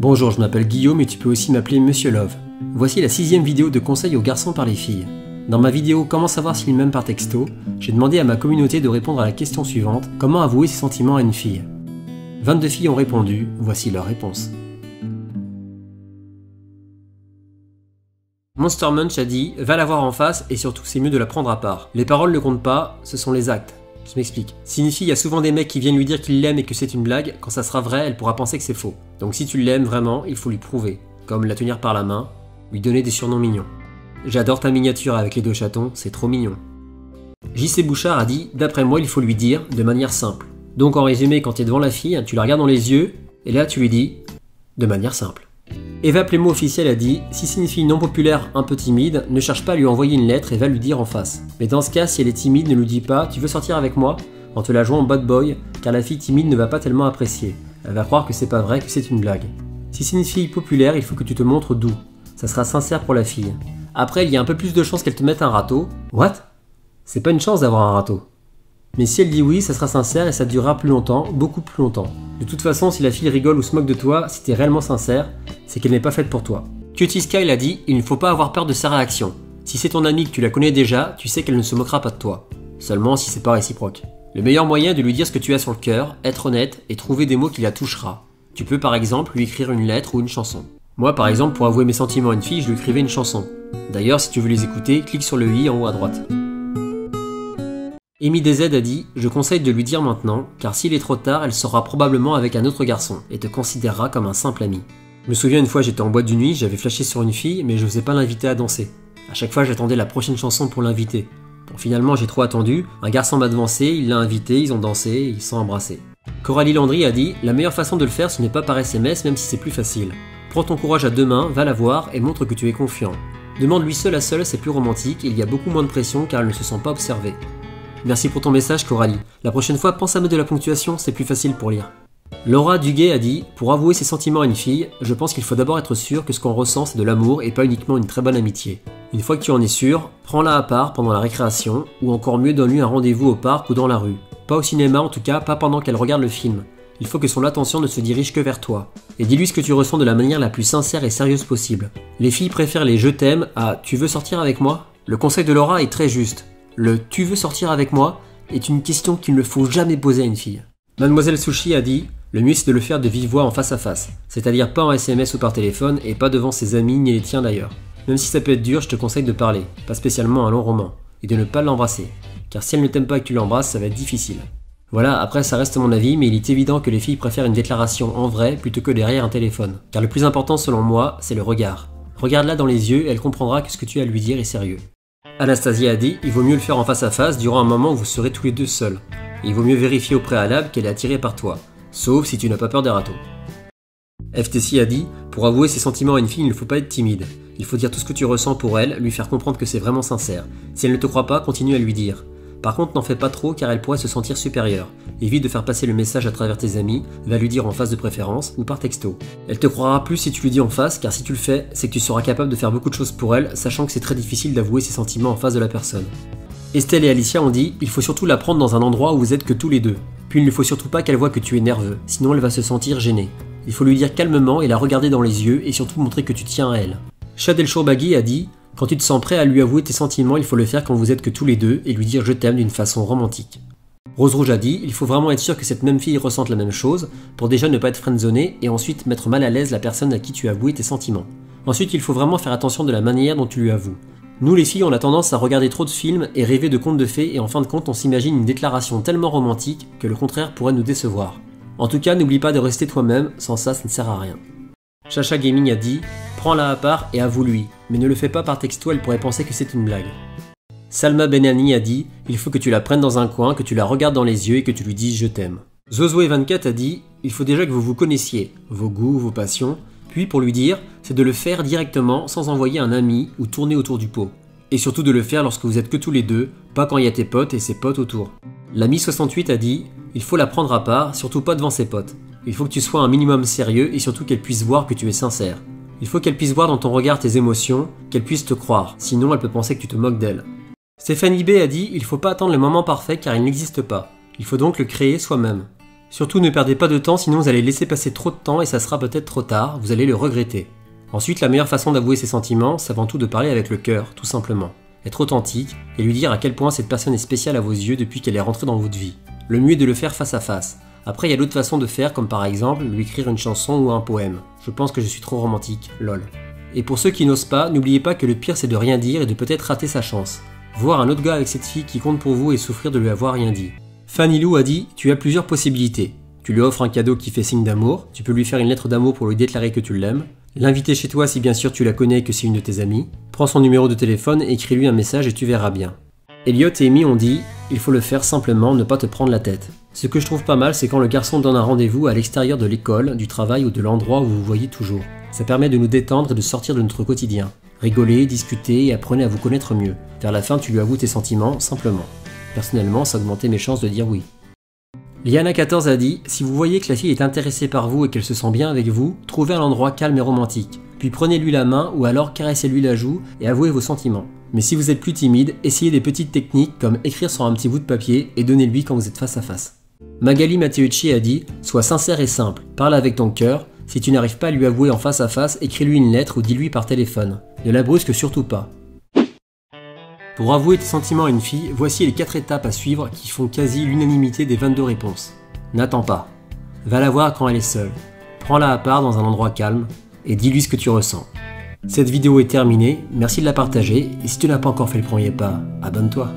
Bonjour, je m'appelle Guillaume et tu peux aussi m'appeler Monsieur Love. Voici la 6e vidéo de conseils aux garçons par les filles. Dans ma vidéo Comment savoir s'ils m'aiment par texto, j'ai demandé à ma communauté de répondre à la question suivante: comment avouer ses sentiments à une fille? 22 filles ont répondu, voici leurs réponses. Monster Munch a dit: va la voir en face et surtout c'est mieux de la prendre à part. Les paroles ne comptent pas, ce sont les actes. Je m'explique. Si une fille a souvent des mecs qui viennent lui dire qu'ils l'aiment et que c'est une blague, quand ça sera vrai, elle pourra penser que c'est faux. Donc si tu l'aimes vraiment, il faut lui prouver. Comme la tenir par la main, lui donner des surnoms mignons. J'adore ta miniature avec les 2 chatons, c'est trop mignon. J.C. Bouchard a dit: d'après moi, il faut lui dire de manière simple. Donc en résumé, quand tu es devant la fille, tu la regardes dans les yeux, et là tu lui dis de manière simple. Eva Plémo officiel a dit: si c'est une fille non populaire, un peu timide, ne cherche pas à lui envoyer une lettre et va lui dire en face. Mais dans ce cas, si elle est timide, ne lui dis pas: tu veux sortir avec moi, en te la jouant en bad boy, car la fille timide ne va pas tellement apprécier. Elle va croire que c'est pas vrai, que c'est une blague. Si c'est une fille populaire, il faut que tu te montres doux. Ça sera sincère pour la fille. Après, il y a un peu plus de chances qu'elle te mette un râteau. What? C'est pas une chance d'avoir un râteau. Mais si elle dit oui, ça sera sincère et ça durera plus longtemps, beaucoup plus longtemps. De toute façon, si la fille rigole ou se moque de toi, si t'es réellement sincère, c'est qu'elle n'est pas faite pour toi. Cutie Sky l'a dit: il ne faut pas avoir peur de sa réaction. Si c'est ton amie que tu la connais déjà, tu sais qu'elle ne se moquera pas de toi. Seulement si c'est pas réciproque. Le meilleur moyen est de lui dire ce que tu as sur le cœur, être honnête et trouver des mots qui la touchera. Tu peux par exemple lui écrire une lettre ou une chanson. Moi par exemple, pour avouer mes sentiments à une fille, je lui écrivais une chanson. D'ailleurs, si tu veux les écouter, clique sur le i en haut à droite. Amy DZ a dit: je conseille de lui dire maintenant, car s'il est trop tard, elle sera probablement avec un autre garçon et te considérera comme un simple ami. Je me souviens une fois, j'étais en boîte de nuit, j'avais flashé sur une fille, mais je n'osais pas l'inviter à danser. À chaque fois, j'attendais la prochaine chanson pour l'inviter. Bon, finalement, j'ai trop attendu, un garçon m'a devancé, il l'a invité, ils ont dansé, ils se sont embrassés. Coralie Landry a dit: la meilleure façon de le faire, ce n'est pas par SMS, même si c'est plus facile. Prends ton courage à 2 mains, va la voir et montre que tu es confiant. Demande-lui seul à seul, c'est plus romantique et il y a beaucoup moins de pression car elle ne se sent pas observée. Merci pour ton message, Coralie. La prochaine fois, pense à mettre de la ponctuation, c'est plus facile pour lire. Laura Duguay a dit: pour avouer ses sentiments à une fille, je pense qu'il faut d'abord être sûr que ce qu'on ressent c'est de l'amour et pas uniquement une très bonne amitié. Une fois que tu en es sûr, prends-la à part pendant la récréation, ou encore mieux donne-lui un rendez-vous au parc ou dans la rue. Pas au cinéma en tout cas, pas pendant qu'elle regarde le film. Il faut que son attention ne se dirige que vers toi. Et dis-lui ce que tu ressens de la manière la plus sincère et sérieuse possible. Les filles préfèrent les je t'aime à tu veux sortir avec moi? Le conseil de Laura est très juste. Le « tu veux sortir avec moi » est une question qu'il ne faut jamais poser à une fille. Mademoiselle Sushi a dit: le mieux c'est de le faire de vive voix en face à face, c'est-à-dire pas en SMS ou par téléphone et pas devant ses amis ni les tiens d'ailleurs. Même si ça peut être dur, je te conseille de parler, pas spécialement un long roman, et de ne pas l'embrasser, car si elle ne t'aime pas et que tu l'embrasses, ça va être difficile. Voilà, après ça reste mon avis, mais il est évident que les filles préfèrent une déclaration en vrai plutôt que derrière un téléphone, car le plus important selon moi, c'est le regard. Regarde-la dans les yeux et elle comprendra que ce que tu as à lui dire est sérieux. Anastasia a dit: il vaut mieux le faire en face à face durant un moment où vous serez tous les deux seuls. Et il vaut mieux vérifier au préalable qu'elle est attirée par toi, sauf si tu n'as pas peur des râteaux. FTC a dit: pour avouer ses sentiments à une fille, il ne faut pas être timide. Il faut dire tout ce que tu ressens pour elle, lui faire comprendre que c'est vraiment sincère. Si elle ne te croit pas, continue à lui dire. Par contre, n'en fais pas trop car elle pourrait se sentir supérieure. Évite de faire passer le message à travers tes amis, va lui dire en face de préférence ou par texto. Elle te croira plus si tu lui dis en face, car si tu le fais, c'est que tu seras capable de faire beaucoup de choses pour elle, sachant que c'est très difficile d'avouer ses sentiments en face de la personne. Estelle et Alicia ont dit: il faut surtout la prendre dans un endroit où vous êtes que tous les deux. Puis il ne faut surtout pas qu'elle voie que tu es nerveux, sinon elle va se sentir gênée. Il faut lui dire calmement et la regarder dans les yeux et surtout montrer que tu tiens à elle. Chad El Shourbaghi a dit: quand tu te sens prêt à lui avouer tes sentiments, il faut le faire quand vous êtes que tous les deux et lui dire je t'aime d'une façon romantique. Rose Rouge a dit: il faut vraiment être sûr que cette même fille ressente la même chose pour déjà ne pas être friendzonée et ensuite mettre mal à l'aise la personne à qui tu as avoué tes sentiments. Ensuite, il faut vraiment faire attention de la manière dont tu lui avoues. Nous les filles, on a tendance à regarder trop de films et rêver de contes de fées et en fin de compte, on s'imagine une déclaration tellement romantique que le contraire pourrait nous décevoir. En tout cas, n'oublie pas de rester toi-même, sans ça, ça ne sert à rien. Chacha Gaming a dit: prends-la à part et avoue-lui, mais ne le fais pas par texto, elle pourrait penser que c'est une blague. Salma Benani a dit: il faut que tu la prennes dans un coin, que tu la regardes dans les yeux et que tu lui dises je t'aime. Zozoé24 a dit: il faut déjà que vous vous connaissiez, vos goûts, vos passions, puis pour lui dire, c'est de le faire directement sans envoyer un ami ou tourner autour du pot. Et surtout de le faire lorsque vous êtes que tous les deux, pas quand il y a tes potes et ses potes autour. L'ami 68 a dit: il faut la prendre à part, surtout pas devant ses potes. Il faut que tu sois un minimum sérieux et surtout qu'elle puisse voir que tu es sincère. Il faut qu'elle puisse voir dans ton regard tes émotions, qu'elle puisse te croire, sinon elle peut penser que tu te moques d'elle. Stéphanie B a dit: il faut pas attendre le moment parfait car il n'existe pas. Il faut donc le créer soi-même. Surtout ne perdez pas de temps, sinon vous allez laisser passer trop de temps et ça sera peut-être trop tard, vous allez le regretter. Ensuite, la meilleure façon d'avouer ses sentiments, c'est avant tout de parler avec le cœur, tout simplement. Être authentique et lui dire à quel point cette personne est spéciale à vos yeux depuis qu'elle est rentrée dans votre vie. Le mieux est de le faire face à face. Après, il y a d'autres façons de faire, comme par exemple lui écrire une chanson ou un poème. Je pense que je suis trop romantique, lol. Et pour ceux qui n'osent pas, n'oubliez pas que le pire c'est de rien dire et de peut-être rater sa chance. Voir un autre gars avec cette fille qui compte pour vous et souffrir de lui avoir rien dit. Fanny Lou a dit « Tu as plusieurs possibilités. Tu lui offres un cadeau qui fait signe d'amour, tu peux lui faire une lettre d'amour pour lui déclarer que tu l'aimes, l'inviter chez toi si bien sûr tu la connais et que c'est une de tes amies, prends son numéro de téléphone, écris-lui un message et tu verras bien. » Elliot et Amy ont dit « Il faut le faire simplement, ne pas te prendre la tête. » Ce que je trouve pas mal, c'est quand le garçon donne un rendez-vous à l'extérieur de l'école, du travail ou de l'endroit où vous vous voyez toujours. Ça permet de nous détendre et de sortir de notre quotidien. Rigolez, discutez et apprenez à vous connaître mieux. Vers la fin, tu lui avoues tes sentiments, simplement. Personnellement, ça augmentait mes chances de dire oui. Liana14 a dit « Si vous voyez que la fille est intéressée par vous et qu'elle se sent bien avec vous, trouvez un endroit calme et romantique. Puis prenez-lui la main ou alors caressez-lui la joue et avouez vos sentiments. Mais si vous êtes plus timide, essayez des petites techniques comme écrire sur un petit bout de papier et donnez-lui quand vous êtes face à face. » Magali Matteucci a dit « Sois sincère et simple, parle avec ton cœur. Si tu n'arrives pas à lui avouer en face à face, écris-lui une lettre ou dis-lui par téléphone. Ne la brusque surtout pas. » Pour avouer tes sentiments à une fille, voici les 4 étapes à suivre qui font quasi l'unanimité des 22 réponses. N'attends pas. Va la voir quand elle est seule. Prends-la à part dans un endroit calme et dis-lui ce que tu ressens. Cette vidéo est terminée, merci de la partager et si tu n'as pas encore fait le premier pas, abonne-toi.